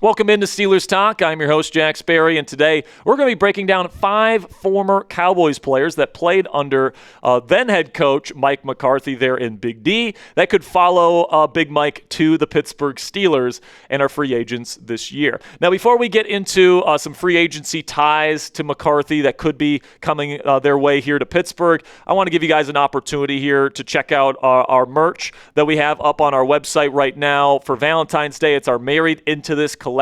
Welcome into Steelers Talk. I'm your host, Jack Sperry, and today we're going to be breaking down 5 former Cowboys players that played under then head coach Mike McCarthy there in Big D that could follow Big Mike to the Pittsburgh Steelers and are free agents this year. Now, before we get into some free agency ties to McCarthy that could be coming their way here to Pittsburgh, I want to give you guys an opportunity here to check out our merch that we have up on our website right now for Valentine's Day. It's our Married Into This collection.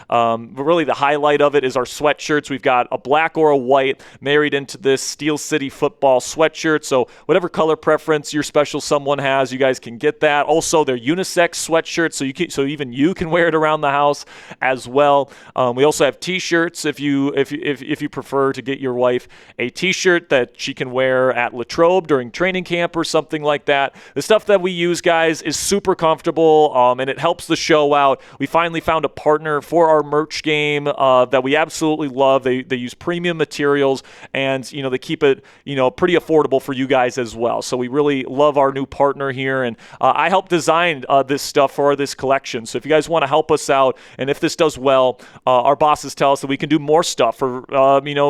Really, the highlight of it is our sweatshirts. We've got a black or a white Married Into This Steel City football sweatshirt. So whatever color preference your special someone has, you guys can get that. Also, they're unisex sweatshirts, so even you can wear it around the house as well. We also have T-shirts if you prefer to get your wife a T-shirt that she can wear at Latrobe during training camp or something like that. The stuff that we use, guys, is super comfortable, and it helps the show out. We finally found a partner for our merch game that we absolutely love. They use premium materials, and they keep it pretty affordable for you guys as well. So we really love our new partner here, and I helped design this stuff for this collection. So if you guys want to help us out, and if this does well, our bosses tell us that we can do more stuff for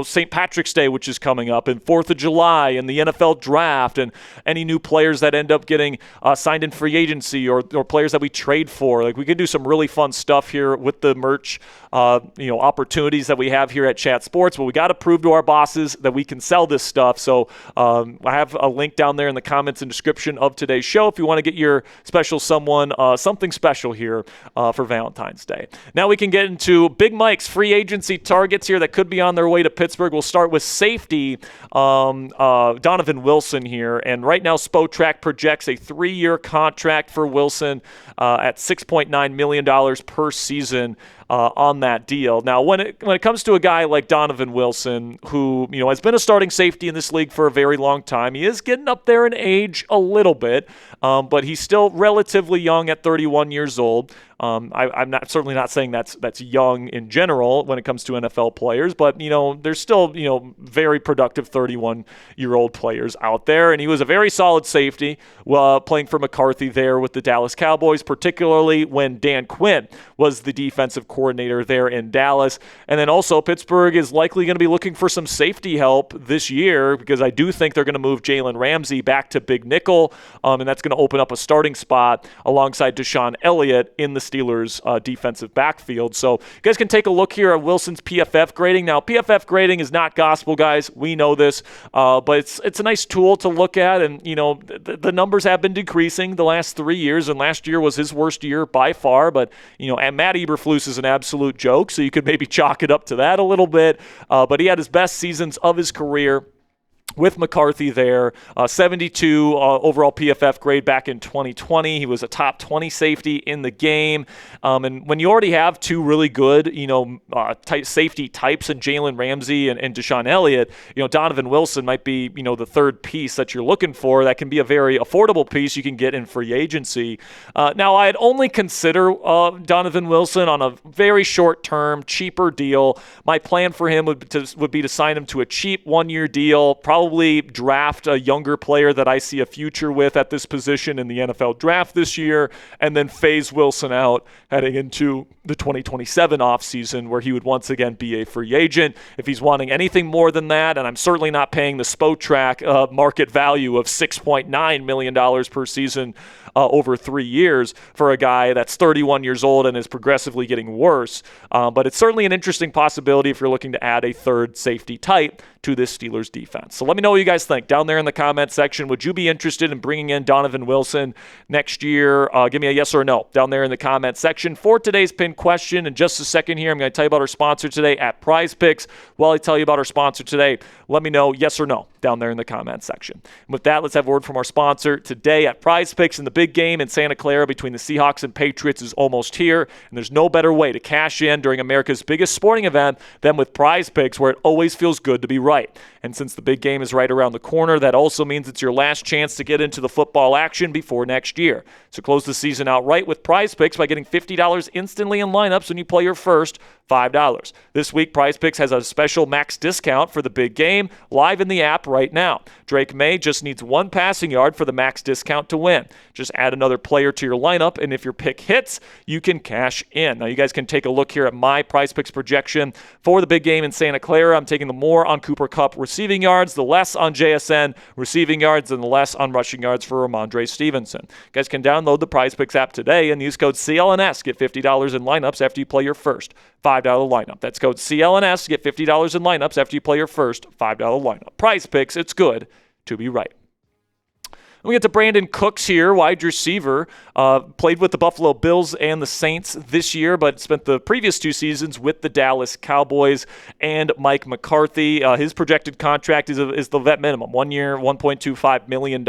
St. Patrick's Day, which is coming up, and 4th of July, and the NFL draft, and any new players that end up getting signed in free agency or players that we trade for. Like, we can do some really fun stuff here with the merch opportunities that we have here at Chat Sports, but we got to prove to our bosses that we can sell this stuff. So I have a link down there in the comments and description of today's show if you want to get your special someone something special here for Valentine's Day. Now we can get into Big Mike's free agency targets here that could be on their way to Pittsburgh. We'll start with safety Donovan Wilson here, and right now Spotrac projects a 3-year contract for Wilson at $6.9 million per season on that deal. Now, when it comes to a guy like Donovan Wilson, who has been a starting safety in this league for a very long time, he is getting up there in age a little bit, but he's still relatively young at 31 years old. I'm certainly not saying that's young in general when it comes to NFL players, but there's still very productive 31-year-old players out there, and he was a very solid safety playing for McCarthy there with the Dallas Cowboys, particularly when Dan Quinn was the defensive coordinator there in Dallas. And then also Pittsburgh is likely going to be looking for some safety help this year, because I do think they're going to move Jalen Ramsey back to big nickel, and that's going to open up a starting spot alongside Deshaun Elliott in the Steelers' defensive backfield. So you guys can take a look here at Wilson's PFF grading. Now, PFF grading is not gospel, guys. We know this, but it's a nice tool to look at, and the numbers have been decreasing the last 3 years, and last year was his worst year by far. But and Matt Eberflus is an absolute joke, so you could maybe chalk it up to that a little bit. But he had his best seasons of his career with McCarthy there, 72 overall PFF grade back in 2020. He was a top 20 safety in the game. And when you already have 2 really good, safety types in Jalen Ramsey and Deshaun Elliott, Donovan Wilson might be, the third piece that you're looking for. That can be a very affordable piece you can get in free agency. Now, I'd only consider Donovan Wilson on a very short-term, cheaper deal. My plan for him would be to sign him to a cheap 1-year deal, probably draft a younger player that I see a future with at this position in the NFL draft this year, and then phase Wilson out heading into the 2027 offseason, where he would once again be a free agent. If he's wanting anything more than that, and I'm certainly not paying the Spotrac market value of $6.9 million per season over 3 years for a guy that's 31 years old and is progressively getting worse. But it's certainly an interesting possibility if you're looking to add a third safety type to this Steelers defense. So let me know what you guys think down there in the comment section. Would you be interested in bringing in Donovan Wilson next year? Give me a yes or no down there in the comment section. For today's pinned question, in just a second here, I'm going to tell you about our sponsor today at Prize Picks. While I tell you about our sponsor today, let me know yes or no down there in the comment section. And with that, let's have a word from our sponsor today at Prize Picks. And the big game in Santa Clara between the Seahawks and Patriots is almost here, and there's no better way to cash in during America's biggest sporting event than with Prize Picks, where it always feels good to be right. And since the big game is right around the corner, that also means it's your last chance to get into the football action before next year. So close the season out right with Prize Picks by getting $50 instantly in lineups when you play your first $5. This week, PrizePicks has a special max discount for the big game live in the app right now. Drake May just needs 1 passing yard for the max discount to win. Just add another player to your lineup, and if your pick hits, you can cash in. Now, you guys can take a look here at my PrizePicks projection for the big game in Santa Clara. I'm taking the more on Cooper Kupp receiving yards, the less on JSN receiving yards, and the less on rushing yards for Ramondre Stevenson. You guys can download the PrizePicks app today and use code CLNS. Get $50 in lineups after you play your first $5 lineup. That's code CLNS. Get $50 in lineups after you play your first $5 lineup. PrizePicks, it's good to be right. We get to Brandin Cooks here, wide receiver. Played with the Buffalo Bills and the Saints this year, but spent the previous 2 seasons with the Dallas Cowboys and Mike McCarthy. His projected contract is the vet minimum, 1 year, $1.25 million.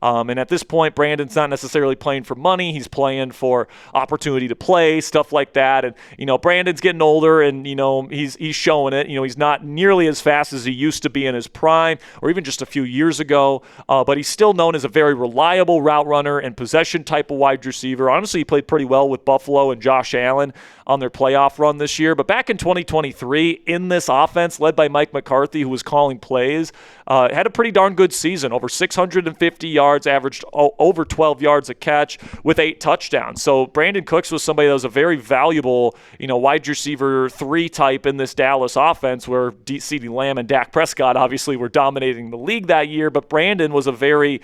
And at this point, Brandon's not necessarily playing for money. He's playing for opportunity to play, stuff like that. And, Brandon's getting older, and, he's showing it. He's not nearly as fast as he used to be in his prime or even just a few years ago, but he's still known as a very reliable route runner and possession type of wide receiver. Honestly, he played pretty well with Buffalo and Josh Allen on their playoff run this year. But back in 2023, in this offense led by Mike McCarthy, who was calling plays, had a pretty darn good season. Over 650 yards, averaged over 12 yards a catch with 8 touchdowns. So Brandin Cooks was somebody that was a very valuable, wide receiver 3 type in this Dallas offense, where CeeDee Lamb and Dak Prescott obviously were dominating the league that year. But Brandin was a very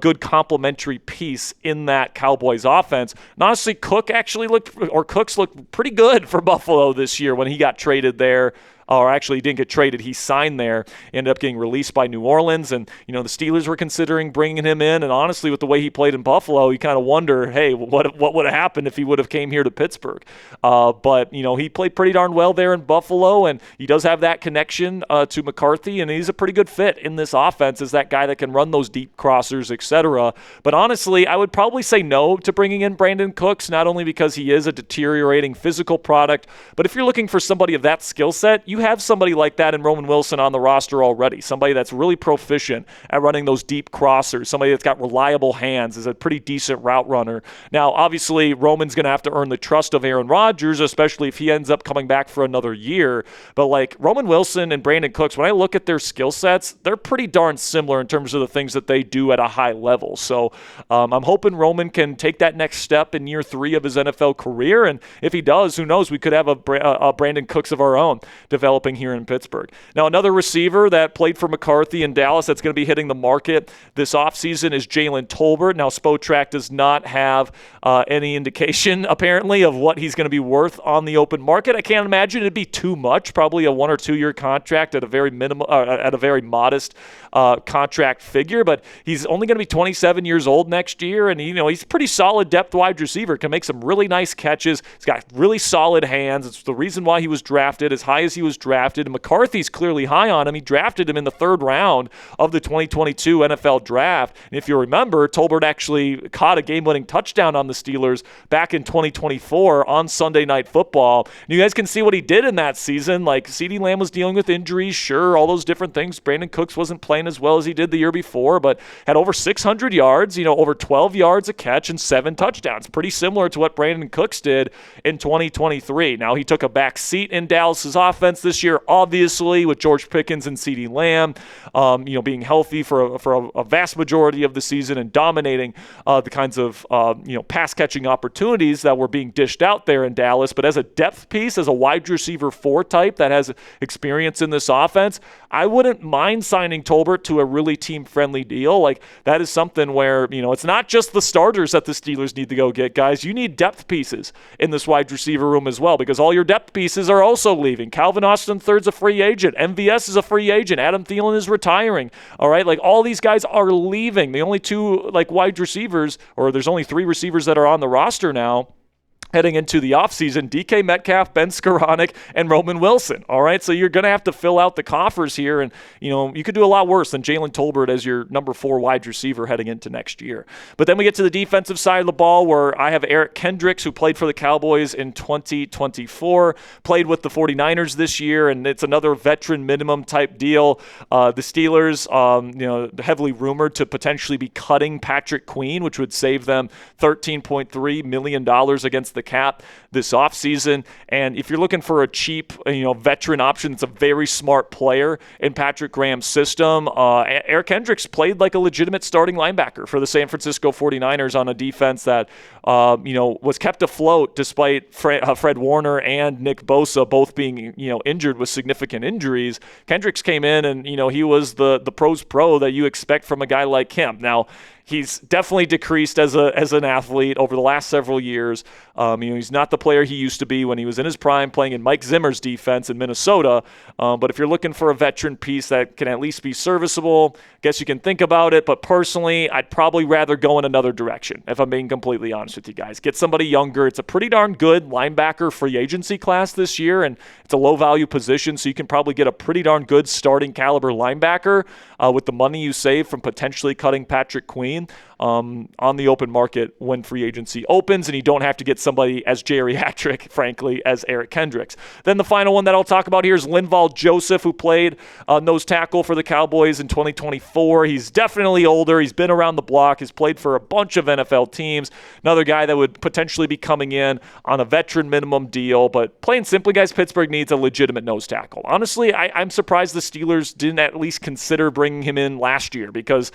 good complementary piece in that Cowboys offense. And honestly, Cooks looked pretty good for Buffalo this year when he got traded there. Or actually, he didn't get traded. He signed there, ended up getting released by New Orleans. And, the Steelers were considering bringing him in. And honestly, with the way he played in Buffalo, you kind of wonder, hey, what would have happened if he would have came here to Pittsburgh? But he played pretty darn well there in Buffalo. And he does have that connection to McCarthy. And he's a pretty good fit in this offense as that guy that can run those deep crossers, etc. But honestly, I would probably say no to bringing in Brandin Cooks, not only because he is a deteriorating physical product, but if you're looking for somebody of that skill set, you have somebody like that in Roman Wilson on the roster already, somebody that's really proficient at running those deep crossers, somebody that's got reliable hands, is a pretty decent route runner. Now, obviously, Roman's going to have to earn the trust of Aaron Rodgers, especially if he ends up coming back for another year. But like Roman Wilson and Brandin Cooks, when I look at their skill sets, they're pretty darn similar in terms of the things that they do at a high level. So I'm hoping Roman can take that next step in year 3 of his NFL career. And if he does, who knows, we could have a Brandin Cooks of our own developing here in Pittsburgh. Now, another receiver that played for McCarthy in Dallas that's going to be hitting the market this offseason is Jalen Tolbert. Now, Spotrac does not have any indication, apparently, of what he's going to be worth on the open market. I can't imagine it'd be too much, probably a 1 or 2 year contract at a very modest contract figure, but he's only going to be 27 years old next year, and he's a pretty solid depth wide receiver, can make some really nice catches. He's got really solid hands. It's the reason why he was drafted as high as he was drafted, and McCarthy's clearly high on him. He drafted him in the 3rd round of the 2022 NFL draft, and if you remember, Tolbert actually caught a game-winning touchdown on the Steelers back in 2024 on Sunday Night Football. And you guys can see what he did in that season. Like, CeeDee Lamb was dealing with injuries, sure, all those different things. Brandin Cooks wasn't playing as well as he did the year before, but had over 600 yards, over 12 yards a catch and 7 touchdowns. Pretty similar to what Brandin Cooks did in 2023. Now, he took a back seat in Dallas's offense this year, obviously, with George Pickens and CeeDee Lamb, being healthy for a vast majority of the season and dominating the kinds of, pass-catching opportunities that were being dished out there in Dallas. But as a depth piece, as a wide receiver 4 type that has experience in this offense, I wouldn't mind signing Tolbert to a really team-friendly deal. Like, that is something where, it's not just the starters that the Steelers need to go get, guys. You need depth pieces in this wide receiver room as well, because all your depth pieces are also leaving. Calvin Austin III's a free agent. MVS is a free agent. Adam Thielen is retiring. All right, like, all these guys are leaving. The only 2 wide receivers, or there's only 3 receivers that are on the roster now heading into the offseason: DK Metcalf, Ben Skoranek, and Roman Wilson. All right, so you're going to have to fill out the coffers here, and you could do a lot worse than Jalen Tolbert as your number 4 wide receiver heading into next year. But then we get to the defensive side of the ball, where I have Eric Kendricks, who played for the Cowboys in 2024, played with the 49ers this year, and it's another veteran minimum type deal. The Steelers, heavily rumored to potentially be cutting Patrick Queen, which would save them $13.3 million against the the cap this offseason. And if you're looking for a cheap, veteran option, it's a very smart player in Patrick Graham's system. Eric Kendricks played like a legitimate starting linebacker for the San Francisco 49ers on a defense that, was kept afloat despite Fred Warner and Nick Bosa both being, injured with significant injuries. Kendricks came in and, he was the pros pro that you expect from a guy like him. Now, he's definitely decreased as an athlete over the last several years. He's not the player he used to be when he was in his prime playing in Mike Zimmer's defense in Minnesota. But if you're looking for a veteran piece that can at least be serviceable, I guess you can think about it. But personally, I'd probably rather go in another direction, if I'm being completely honest with you guys. Get somebody younger. It's a pretty darn good linebacker free agency class this year, and it's a low-value position, so you can probably get a pretty darn good starting caliber linebacker with the money you save from potentially cutting Patrick Queen on the open market when free agency opens, and you don't have to get somebody as geriatric, frankly, as Eric Kendricks. Then the final one that I'll talk about here is Linval Joseph, who played nose tackle for the Cowboys in 2024. He's definitely older. He's been around the block. He's played for a bunch of NFL teams. Another guy that would potentially be coming in on a veteran minimum deal. But plain simply, guys, Pittsburgh needs a legitimate nose tackle. Honestly, I'm surprised the Steelers didn't at least consider bringing him in last year, because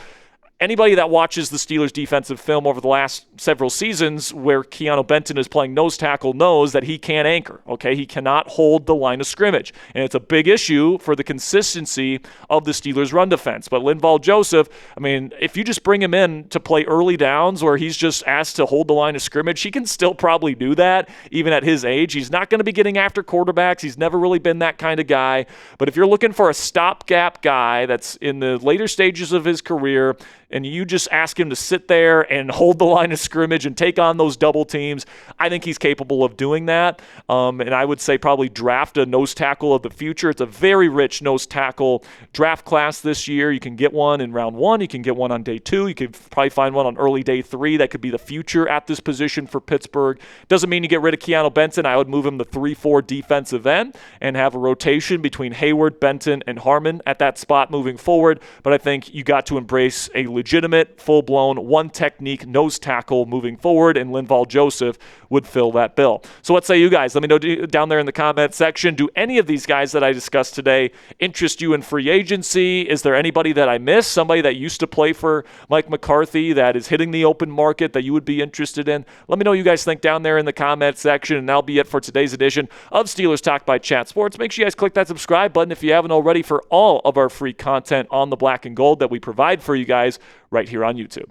anybody that watches the Steelers' defensive film over the last several seasons where Keanu Benton is playing nose tackle knows that he can't anchor, okay? He cannot hold the line of scrimmage, and it's a big issue for the consistency of the Steelers' run defense. But Linval Joseph, if you just bring him in to play early downs where he's just asked to hold the line of scrimmage, he can still probably do that even at his age. He's not going to be getting after quarterbacks. He's never really been that kind of guy. But if you're looking for a stopgap guy that's in the later stages of his career, and you just ask him to sit there and hold the line of scrimmage and take on those double teams, I think he's capable of doing that. And I would say probably draft a nose tackle of the future. It's a very rich nose tackle draft class this year. You can get one in round 1. You can get one on day 2. You could probably find one on early day 3 that could be the future at this position for Pittsburgh. Doesn't mean you get rid of Keanu Benton. I would move him to 3-4 defensive end and have a rotation between Hayward, Benton, and Harmon at that spot moving forward. But I think you got to embrace a legitimate, full-blown, one-technique nose tackle moving forward, and Linval Joseph would fill that bill. So what say you guys? Let me know down there in the comment section. Do any of these guys that I discussed today interest you in free agency? Is there anybody that I missed? Somebody that used to play for Mike McCarthy that is hitting the open market that you would be interested in? Let me know what you guys think down there in the comment section, and that'll be it for today's edition of Steelers Talk by Chat Sports. Make sure you guys click that subscribe button if you haven't already for all of our free content on the black and gold that we provide for you guys right here on YouTube.